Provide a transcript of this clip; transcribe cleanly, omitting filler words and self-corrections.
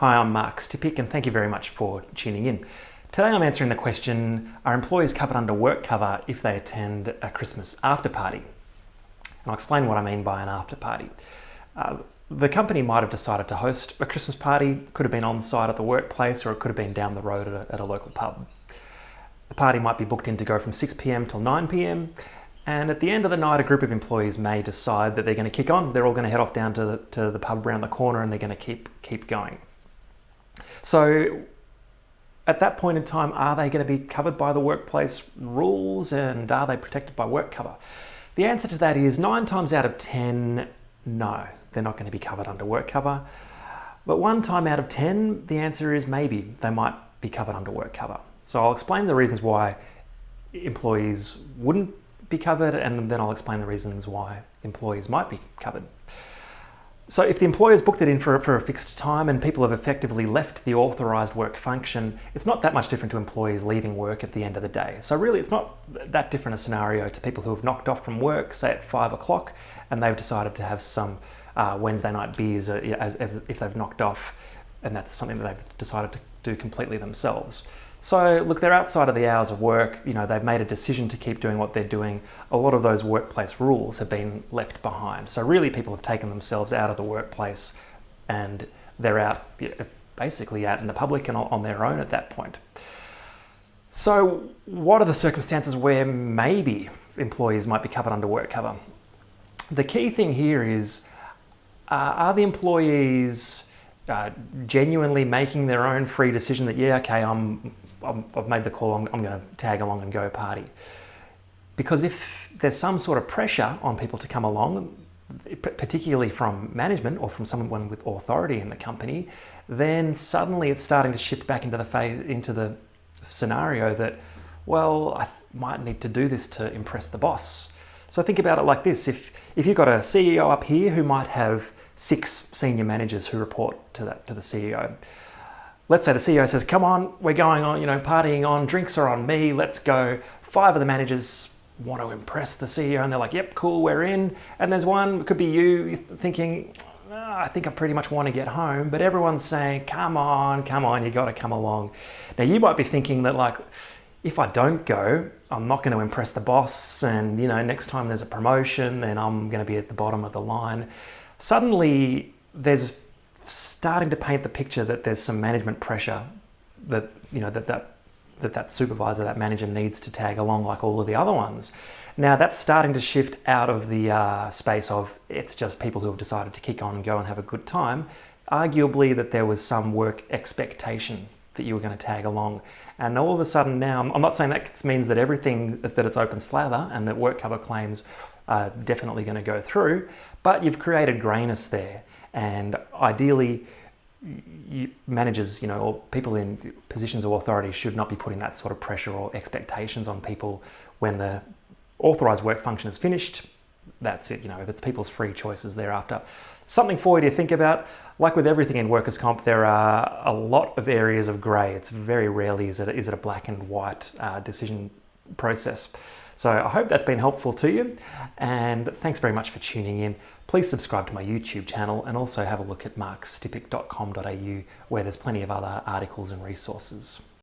Hi, I'm Mark Stipic and thank you very much for tuning in. Today I'm answering the question, are employees covered under WorkCover if they attend a Christmas after party? And I'll explain what I mean by an after party. The company might have decided to host a Christmas party, could have been on site at the workplace, or it could have been down the road at a local pub. The party might be booked in to go from 6 p.m. till 9 p.m. and at the end of the night a group of employees may decide that they're going to kick on. They're all going to head off down to the pub around the corner and they're going to keep going. So at that point in time, are they going to be covered by the workplace rules and are they protected by WorkCover? The answer to that is 9 times out of 10, no, they're not going to be covered under WorkCover. But 1 time out of 10, the answer is maybe they might be covered under WorkCover. So I'll explain the reasons why employees wouldn't be covered, and then I'll explain the reasons why employees might be covered. So if the employer's booked it in for a fixed time and people have effectively left the authorised work function, it's not that much different to employees leaving work at the end of the day. So really it's not that different a scenario to people who have knocked off from work, say at 5 o'clock, and they've decided to have some Wednesday night beers as if they've knocked off, and that's something that they've decided to do completely themselves. So look, they're outside of the hours of work, they've made a decision to keep doing what they're doing. A lot of those workplace rules have been left behind. So really people have taken themselves out of the workplace and they're out, basically out in the public and on their own at that point. So what are the circumstances where maybe employees might be covered under WorkCover? The key thing here is, are the employees genuinely making their own free decision that, yeah, okay, I've made the call, I'm going to tag along and go party? Because if there's some sort of pressure on people to come along, particularly from management or from someone with authority in the company, then suddenly it's starting to shift back into the scenario that, well, I might need to do this to impress the boss. So think about it like this. If you've got a CEO up here who might have 6 senior managers who report to the CEO. Let's say the CEO says, come on, we're going on, partying on, drinks are on me, let's go. 5 of the managers want to impress the CEO and they're like, yep, cool, we're in. And there's one, it could be you thinking, I think I pretty much want to get home, but everyone's saying, come on, you got to come along. Now you might be thinking that, like, if I don't go, I'm not going to impress the boss, and next time there's a promotion, then I'm going to be at the bottom of the line. Suddenly there's starting to paint the picture that there's some management pressure that that supervisor, that manager needs to tag along like all of the other ones. Now that's starting to shift out of the space of it's just people who have decided to kick on and go and have a good time. Arguably that there was some work expectation that you were going to tag along, and all of a sudden now, I'm not saying that means that everything that it's open slather and that WorkCover claims are definitely going to go through, but you've created grayness there, and ideally managers, or people in positions of authority should not be putting that sort of pressure or expectations on people when the authorised work function is finished. That's it, if it's people's free choices thereafter. Something for you to think about. Like with everything in workers' comp, there are a lot of areas of grey. It's very rarely is it a black and white decision process. So I hope that's been helpful to you, and thanks very much for tuning in. Please subscribe to my YouTube channel and also have a look at markstipic.com.au where there's plenty of other articles and resources.